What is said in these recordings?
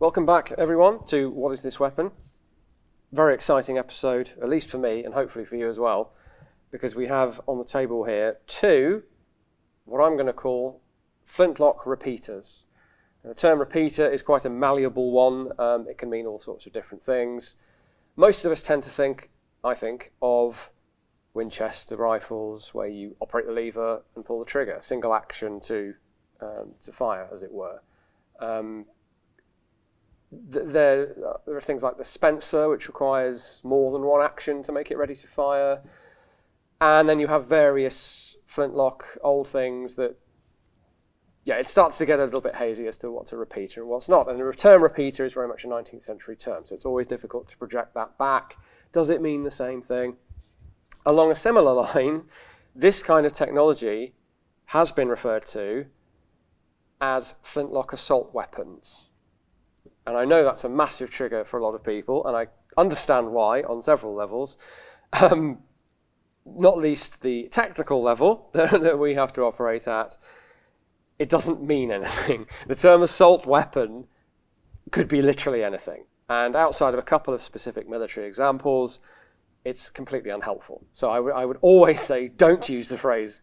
Welcome back, everyone, to What is This Weapon? Very exciting episode, at least for me, and hopefully for you as well, because we have on the table here two, what I'm going to call flintlock repeaters. And the term repeater is quite a malleable one. It can mean all sorts of different things. Most of us tend to think, I think, of Winchester rifles, where you operate the lever and pull the trigger, single action to fire, as it were. There are things like the Spencer, which requires more than one action to make it ready to fire. And then you have various flintlock old things that, it starts to get a little bit hazy as to what's a repeater and what's not. And the term repeater is very much a 19th century term, so it's always difficult to project that back. Does it mean the same thing? Along a similar line, this kind of technology has been referred to as flintlock assault weapons. And I know that's a massive trigger for a lot of people, and I understand why on several levels. Not least the technical level that we have to operate at. It doesn't mean anything. The term assault weapon could be literally anything. And outside of a couple of specific military examples, it's completely unhelpful. So I would always say, don't use the phrase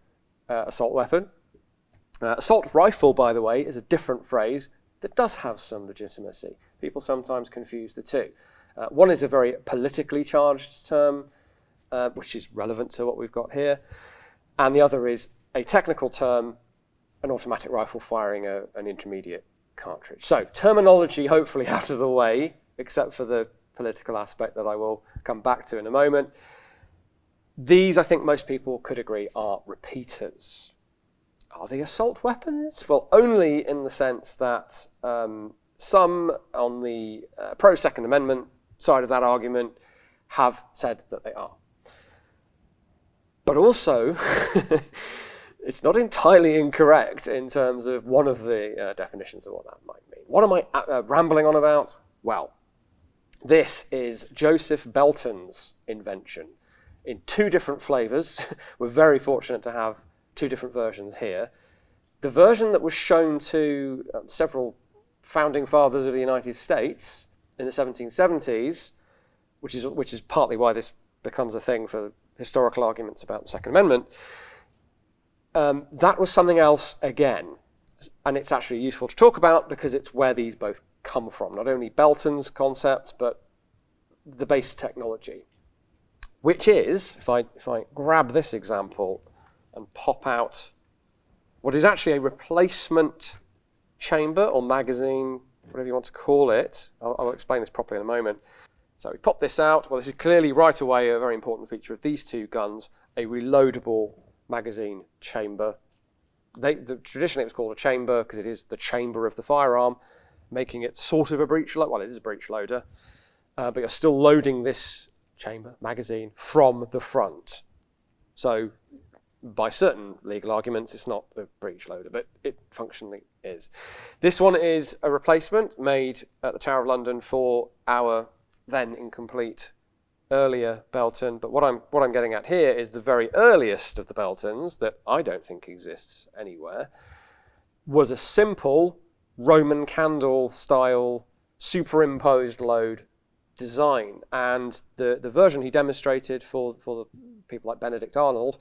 assault weapon. Assault rifle, by the way, is a different phrase that does have some legitimacy. People sometimes confuse the two. One is a very politically charged term, which is relevant to what we've got here, and the other is a technical term, an automatic rifle firing an intermediate cartridge. So terminology hopefully out of the way, except for the political aspect that I will come back to in a moment. These, I think most people could agree, are repeaters. Are they assault weapons? Well, only in the sense that some on the pro-Second Amendment side of that argument have said that they are. But also, it's not entirely incorrect in terms of one of the definitions of what that might mean. What am I rambling on about? Well, this is Joseph Belton's invention in two different flavors. We're very fortunate to have two different versions here. The version that was shown to several founding fathers of the United States in the 1770s, which is partly why this becomes a thing for historical arguments about the Second Amendment, that was something else again. And it's actually useful to talk about because it's where these both come from. Not only Belton's concept, but the base technology, which is, if I grab this example and pop out what is actually a replacement chamber or magazine, whatever you want to call it. I'll explain this properly in a moment. So we pop this out. Well, this is clearly right away a very important feature of these two guns, a reloadable magazine chamber. Traditionally it was called a chamber because it is the chamber of the firearm, making it sort of a breech loader. Well, it is a breech loader, but you're still loading this chamber, magazine, from the front. So by certain legal arguments, it's not a breech loader, but it functionally is. This one is a replacement made at the Tower of London for our then incomplete earlier Belton. But what I'm getting at here is the very earliest of the Beltons that I don't think exists anywhere was a simple Roman candle style superimposed load design, and the version he demonstrated for the people like Benedict Arnold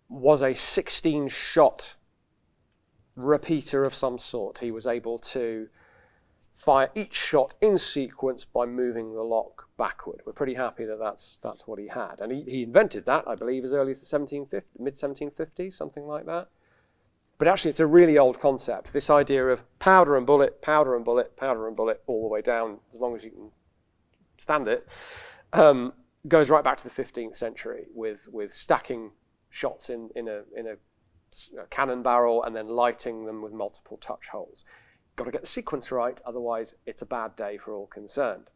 was a 16-shot repeater of some sort. He was able to fire each shot in sequence by moving the lock backward. We're pretty happy that that's what he had. And he invented that, I believe, as early as the mid-1750s, something like that. But actually, it's a really old concept. This idea of powder and bullet, powder and bullet, powder and bullet, all the way down, as long as you can stand it, goes right back to the 15th century with stacking shots in a cannon barrel and then lighting them with multiple touch holes. Got to get the sequence right, otherwise it's a bad day for all concerned.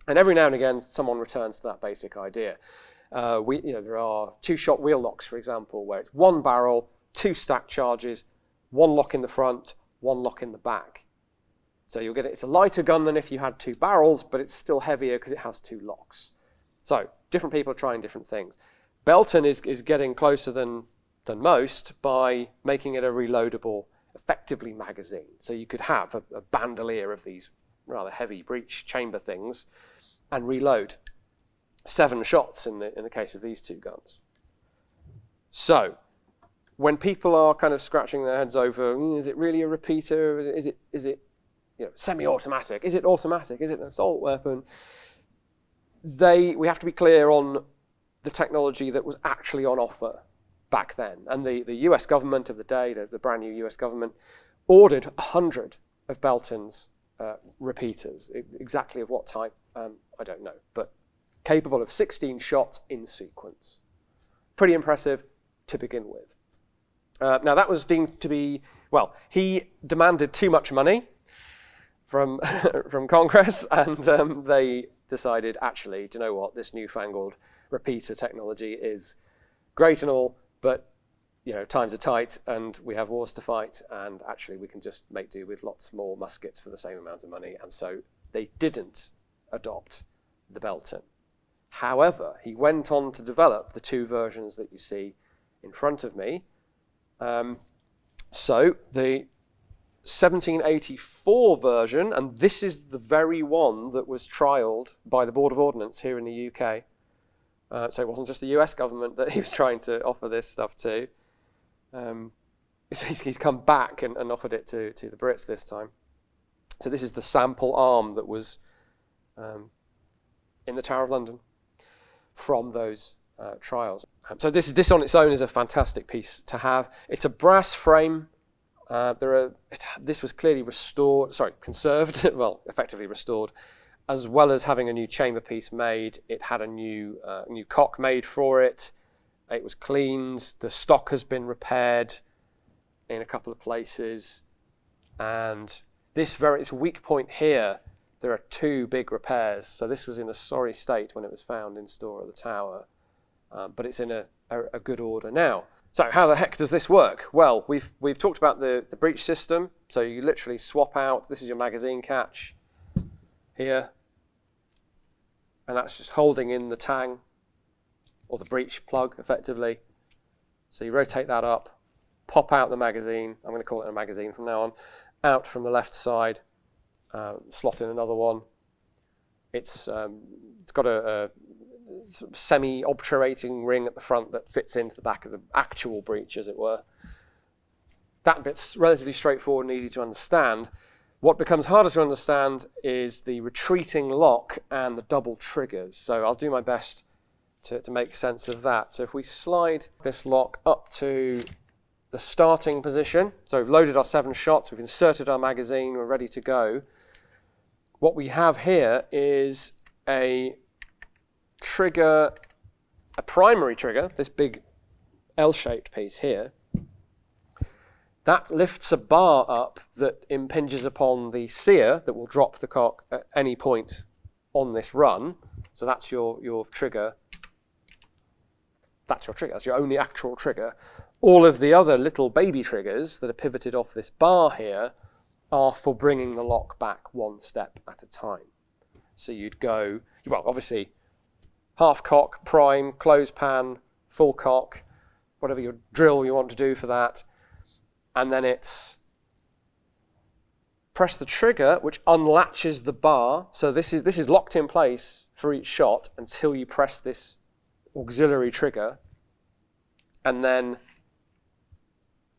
And every now and again, someone returns to that basic idea. There are two-shot wheel locks, for example, where it's one barrel, two stacked charges, one lock in the front, one lock in the back. So you'll get it. It's a lighter gun than if you had two barrels, but it's still heavier because it has two locks. So different people are trying different things. Belton is getting closer than most by making it a reloadable effectively magazine. So you could have a bandolier of these rather heavy breech chamber things and reload 7 shots in the case of these 2 guns. So when people are kind of scratching their heads over, is it really a repeater? Is it semi-automatic? Is it automatic? Is it an assault weapon? We have to be clear on the technology that was actually on offer back then. And the US government of the day, the brand new US government, ordered 100 of Belton's repeaters. Exactly of what type, I don't know, but capable of 16 shots in sequence. Pretty impressive to begin with. Now that was deemed to be, he demanded too much money from Congress, and they decided, actually, do you know what, this newfangled repeater technology is great and all, but times are tight and we have wars to fight, and actually we can just make do with lots more muskets for the same amount of money. And so they didn't adopt the Belton. However, he went on to develop the 2 versions that you see in front of me. So the 1784 version, and this is the very one that was trialled by the Board of Ordnance here in the UK. So it wasn't just the US government that he was trying to offer this stuff to. He's come back and offered it to the Brits this time. So this is the sample arm that was in the Tower of London from those trials. So this on its own is a fantastic piece to have. It's a brass frame. This was clearly conserved, effectively restored, as well as having a new chamber piece made. It had a new cock made for it. It was cleaned. The stock has been repaired in a couple of places. And its weak point here, there are 2 big repairs. So this was in a sorry state when it was found in store at the Tower, but it's in a good order now. So how the heck does this work? Well, we've talked about the breech system. So you literally swap out. This is your magazine catch here, and that's just holding in the tang or the breech plug effectively. So you rotate that up, pop out the magazine. I'm going to call it a magazine from now on. Out from the left side, slot in another one. It's got a semi-obturating ring at the front that fits into the back of the actual breech, as it were. That bit's relatively straightforward and easy to understand. What becomes harder to understand is the retreating lock and the double triggers. So I'll do my best to make sense of that. So if we slide this lock up to the starting position, so we've loaded our 7 shots, we've inserted our magazine, we're ready to go. What we have here is a trigger, a primary trigger, this big L-shaped piece here. That lifts a bar up that impinges upon the sear that will drop the cock at any point on this run. So that's your trigger. That's your trigger. That's your only actual trigger. All of the other little baby triggers that are pivoted off this bar here are for bringing the lock back 1 step at a time. So you'd go, obviously, half cock, prime, close pan, full cock, whatever your drill you want to do for that. And then it's press the trigger, which unlatches the bar. So this is locked in place for each shot until you press this auxiliary trigger, and then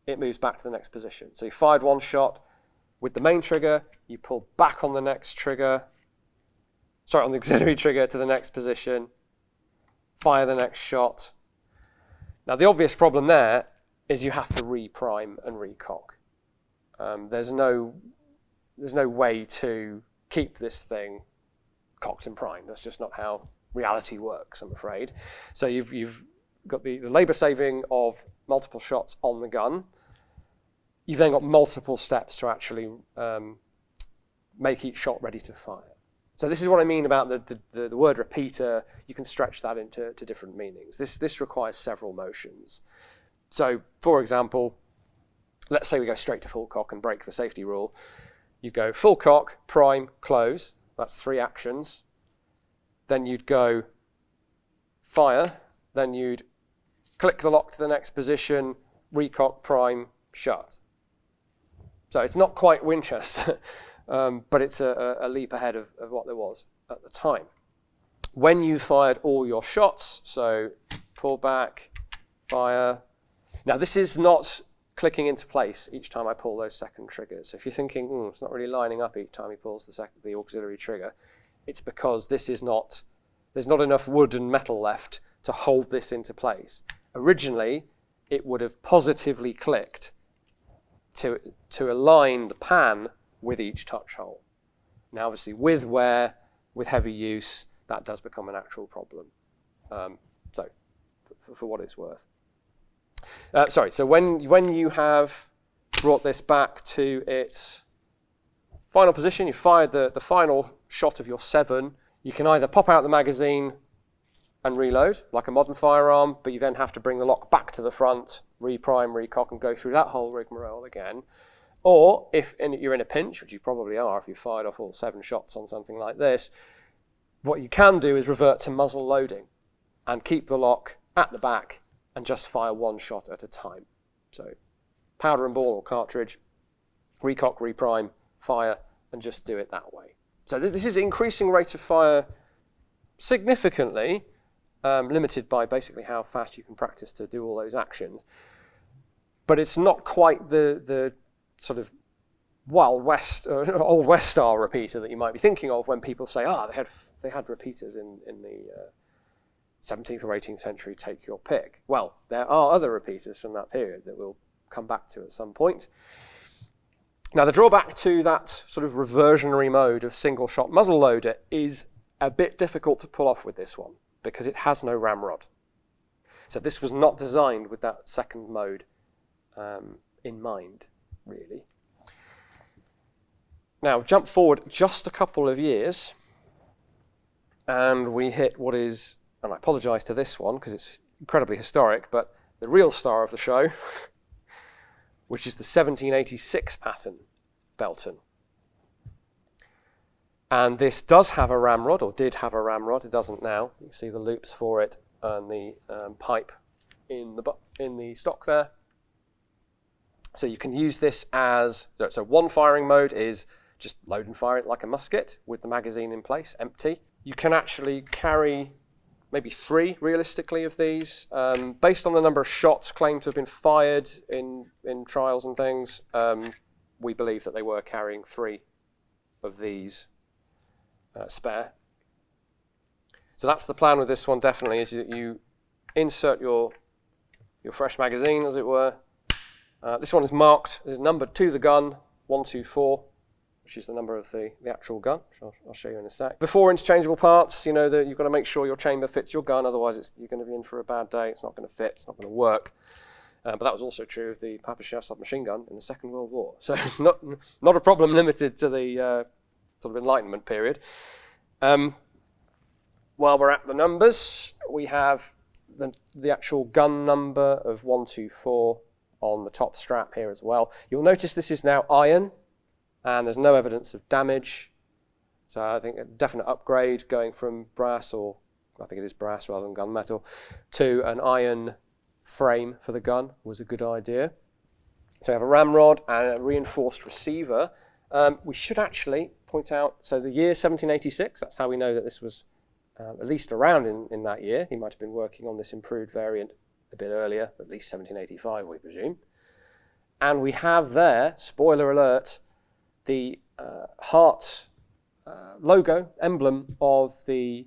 it moves back to the next position. So you fired 1 shot with the main trigger, you pull back on the next trigger, on the auxiliary trigger to the next position, fire the next shot. Now the obvious problem there is you have to re-prime and re-cock. There's no way to keep this thing cocked and primed. That's just not how reality works, I'm afraid. So you've got the labour saving of multiple shots on the gun. You've then got multiple steps to actually make each shot ready to fire. So this is what I mean about the word repeater. You can stretch that into different meanings. This requires several motions. So, for example, let's say we go straight to full cock and break the safety rule. You go full cock, prime, close. That's 3 actions. Then you'd go fire. Then you'd click the lock to the next position, recock, prime, shut. So it's not quite Winchester, but it's a leap ahead of what there was at the time. When you fired all your shots, so pull back, fire. Now this is not clicking into place each time I pull those second triggers. So if you're thinking, it's not really lining up each time he pulls the auxiliary trigger, it's because there's not enough wood and metal left to hold this into place. Originally, it would have positively clicked to align the pan with each touch hole. Now obviously with wear, with heavy use, that does become an actual problem. So for what it's worth. So when you have brought this back to its final position, you fired the final shot of your 7, you can either pop out the magazine and reload, like a modern firearm, but you then have to bring the lock back to the front, reprime, recock, and go through that whole rigmarole again. Or if you're in a pinch, which you probably are if you fired off all 7 shots on something like this, what you can do is revert to muzzle loading and keep the lock at the back and just fire 1 shot at a time. So powder and ball or cartridge, recock, reprime, fire, and just do it that way. So this is increasing rate of fire significantly, limited by basically how fast you can practice to do all those actions. But it's not quite the sort of Wild West, Old West style repeater that you might be thinking of when people say, they had repeaters in the 17th or 18th century, take your pick. Well, there are other repeaters from that period that we'll come back to at some point. Now, the drawback to that sort of reversionary mode of single-shot muzzleloader is a bit difficult to pull off with this one because it has no ramrod. So this was not designed with that second mode in mind, really. Now, jump forward just a couple of years, and we hit what is, and I apologise to this one because it's incredibly historic, but the real star of the show, which is the 1786 pattern Belton. And this does have a ramrod, or did have a ramrod. It doesn't now. You can see the loops for it and the pipe in the stock there. So you can use this as, so one firing mode is just load and fire it like a musket with the magazine in place, empty. You can actually carry maybe 3 realistically of these. Based on the number of shots claimed to have been fired in trials and things, we believe that they were carrying 3 of these spare. So that's the plan with this one, definitely, is that you insert your fresh magazine, as it were. This one is marked, is numbered to the gun, 124, which is the number of the actual gun, which I'll show you in a sec. Before interchangeable parts, you know that you've got to make sure your chamber fits your gun, otherwise you're going to be in for a bad day. It's not going to fit, it's not going to work. But that was also true of the Papas submachine gun in the Second World War. So it's not a problem limited to the sort of Enlightenment period. While we're at the numbers, we have the actual gun number of 124 on the top strap here as well. You'll notice this is now iron, and there's no evidence of damage. So I think a definite upgrade going from brass, or I think it is brass rather than gunmetal, to an iron frame for the gun was a good idea. So we have a ramrod and a reinforced receiver. We should actually point out, so the year 1786, that's how we know that this was at least around in that year. He might have been working on this improved variant a bit earlier, at least 1785, we presume. And we have there, spoiler alert, the heart logo, emblem of the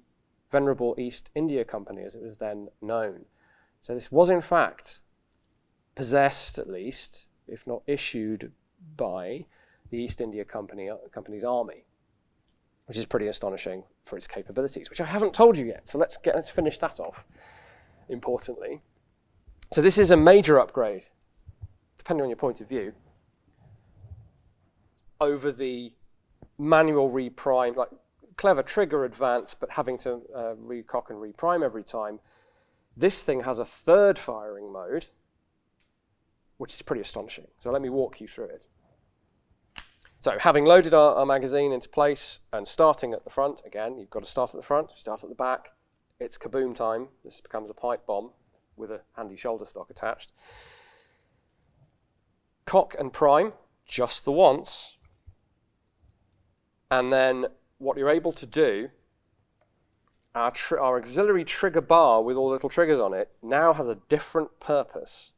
Venerable East India Company, as it was then known. So this was in fact possessed, at least, if not issued by the East India Company's army, which is pretty astonishing for its capabilities, which I haven't told you yet. So let's finish that off, importantly. So this is a major upgrade, depending on your point of view, over the manual reprime, like clever trigger advance, but having to recock and reprime every time. This thing has a 3rd firing mode, which is pretty astonishing. So let me walk you through it. So having loaded our magazine into place and starting at the front, again, you've got to start at the front, start at the back. It's kaboom time. This becomes a pipe bomb with a handy shoulder stock attached. Cock and prime, just the once. And then what you're able to do, our auxiliary trigger bar with all the little triggers on it now has a different purpose.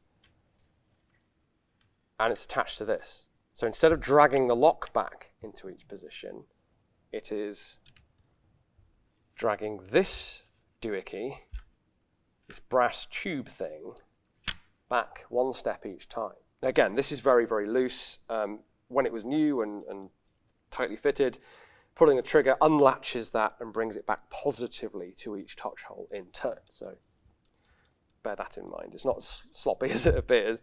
And it's attached to this. So instead of dragging the lock back into each position, it is dragging this doohickey, this brass tube thing, back one step each time. Now again, this is very, very loose. When it was new and tightly fitted, pulling the trigger unlatches that and brings it back positively to each touch hole in turn. So bear that in mind. It's not as sloppy as it appears.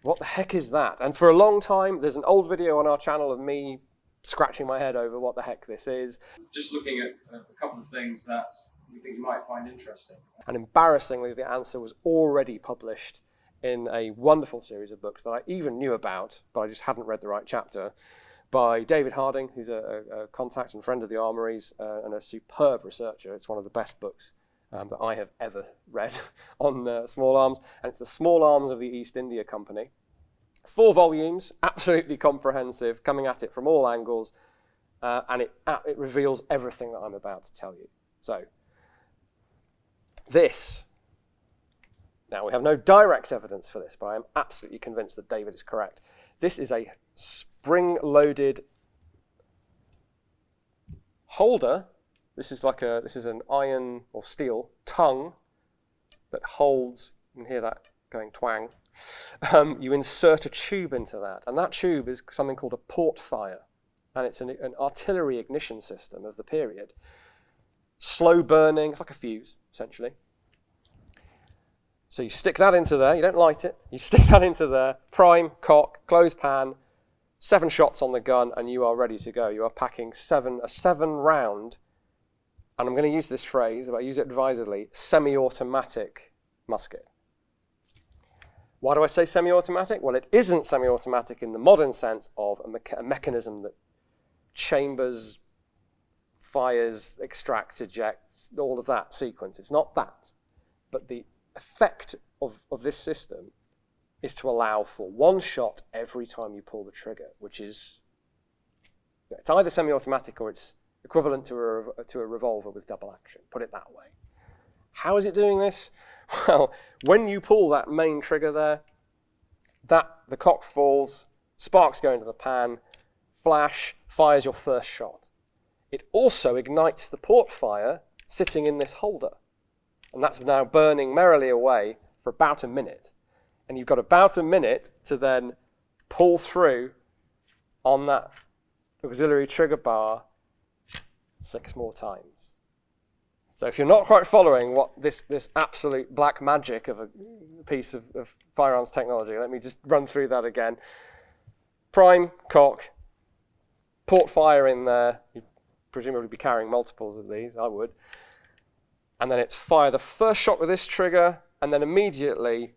What the heck is that? And for a long time, there's an old video on our channel of me scratching my head over what the heck this is. Just looking at a couple of things that we think you might find interesting. And embarrassingly, the answer was already published in a wonderful series of books that I even knew about, but I just hadn't read the right chapter, by David Harding, who's a contact and friend of the Armouries and a superb researcher. It's one of the best books that I have ever read on small arms, and it's the Small Arms of the East India Company. 4 volumes, absolutely comprehensive, coming at it from all angles, and it reveals everything that I'm about to tell you. So, this, now we have no direct evidence for this, but I am absolutely convinced that David is correct. This is a spring-loaded holder. This is an iron or steel tongue that holds, you can hear that going twang. You insert a tube into that, and that tube is something called a Portfire, and it's an artillery ignition system of the period. Slow burning, it's like a fuse, essentially. So you stick that into there, you don't light it, you stick that into there, prime, cock, close pan, 7 shots on the gun, and you are ready to go. You are packing a 7-round, and I'm going to use this phrase, but I use it advisedly, semi-automatic musket. Why do I say semi-automatic? Well, it isn't semi-automatic in the modern sense of a mechanism that chambers, fires, extracts, ejects, all of that sequence. It's not that. But the effect of this system is to allow for 1 shot every time you pull the trigger, which is, it's either semi-automatic or it's equivalent to a revolver with double action, put it that way. How is it doing this? Well, when you pull that main trigger there, the cock falls, sparks go into the pan, flash, fires your first shot. It also ignites the Portfire sitting in this holder. And that's now burning merrily away for about a minute. And you've got about a minute to then pull through on that auxiliary trigger bar 6 more times. So if you're not quite following what this absolute black magic of a piece of firearms technology, let me just run through that again. Prime, cock, Portfire in there. You'd presumably be carrying multiples of these, I would. And then it's fire the first shot with this trigger, and then immediately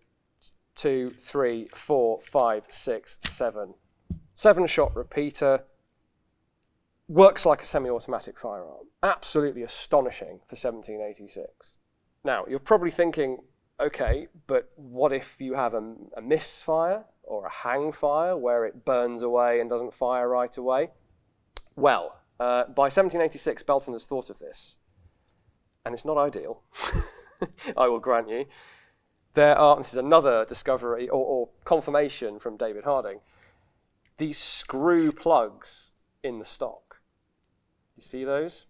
2, 3, 4, 5, 6, 7. 7-shot repeater. Works like a semi-automatic firearm. Absolutely astonishing for 1786. Now, you're probably thinking, okay, but what if you have a misfire or a hang fire where it burns away and doesn't fire right away? Well, by 1786, Belton has thought of this. And it's not ideal, I will grant you. This is another discovery or confirmation from David Harding, these screw plugs in the stock. You see those?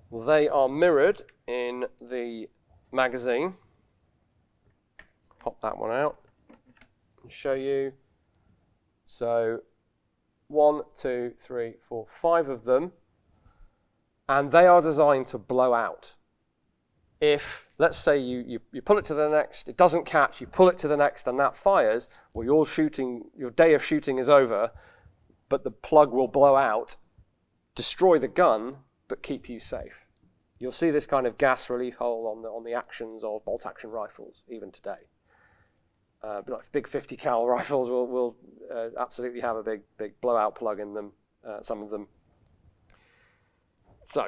Well, they are mirrored in the magazine. Pop that one out and show you. So 1, 2, 3, 4, 5 of them. And they are designed to blow out. If, let's say, you pull it to the next, it doesn't catch, you pull it to the next, and that fires, well, your day of shooting is over, but the plug will blow out, destroy the gun, but keep you safe. You'll see this kind of gas relief hole on the actions of bolt-action rifles, even today. Like big 50 cal rifles will absolutely have a big blowout plug in them, some of them. So,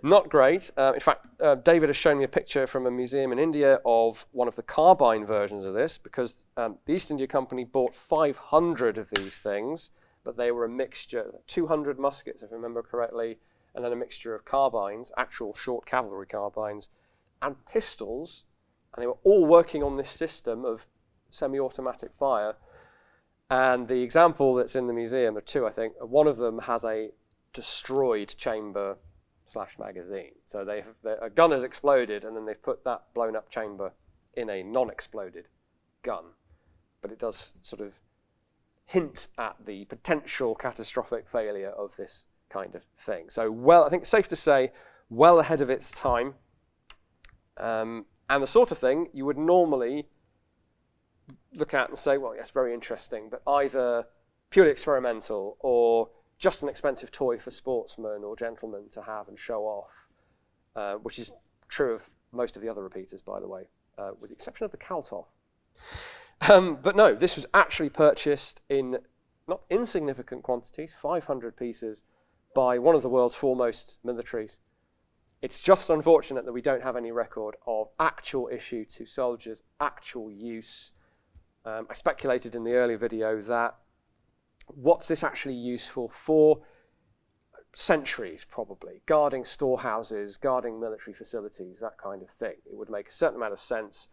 not great. In fact, David has shown me a picture from a museum in India of one of the carbine versions of this, because the East India Company bought 500 of these things, but they were a mixture, 200 muskets, if I remember correctly, and then a mixture of carbines, actual short cavalry carbines, and pistols, and they were all working on this system of semi-automatic fire. And the example that's in the museum, there are two, I think, one of them has a destroyed chamber / magazine. So a gun has exploded, and then they've put that blown up chamber in a non-exploded gun. But it does sort of hint at the potential catastrophic failure of this kind of thing. So, well, I think it's safe to say, well ahead of its time. And the sort of thing you would normally look at and say, well, yes, very interesting, but either purely experimental or just an expensive toy for sportsmen or gentlemen to have and show off, which is true of most of the other repeaters, by the way, with the exception of the Kaltov. But no, this was actually purchased in not insignificant quantities, 500 pieces, by one of the world's foremost militaries. It's just unfortunate that we don't have any record of actual issue to soldiers, actual use. I speculated in the earlier video that what's this actually useful for? Sentries, probably. Guarding storehouses, guarding military facilities, that kind of thing. It would make a certain amount of sense.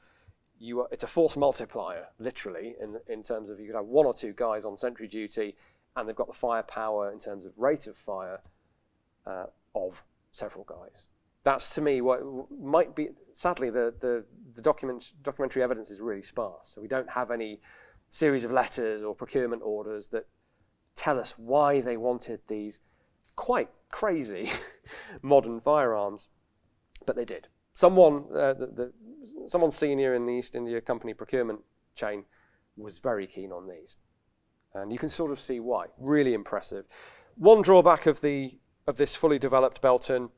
It's a force multiplier, literally, in terms of you could have one or two guys on sentry duty, and they've got the firepower in terms of rate of fire of several guys. That's, to me, what might be... Sadly, the documentary evidence is really sparse, so we don't have any series of letters or procurement orders that tell us why they wanted these quite crazy modern firearms, but they did. Someone senior in the East India Company procurement chain was very keen on these, and you can sort of see why. Really impressive. One drawback of this fully developed Belton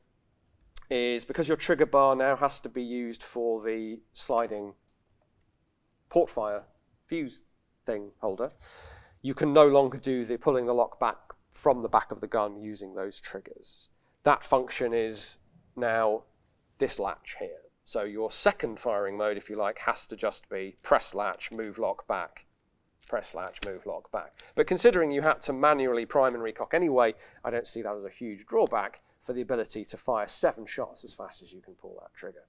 is because your trigger bar now has to be used for the sliding Portfire fuse thing holder, you can no longer do the pulling the lock back from the back of the gun using those triggers. That function is now this latch here. So your second firing mode, if you like, has to just be press latch, move lock back, press latch, move lock back. But considering you had to manually prime and recock anyway, I don't see that as a huge drawback for the ability to fire 7 shots as fast as you can pull that trigger.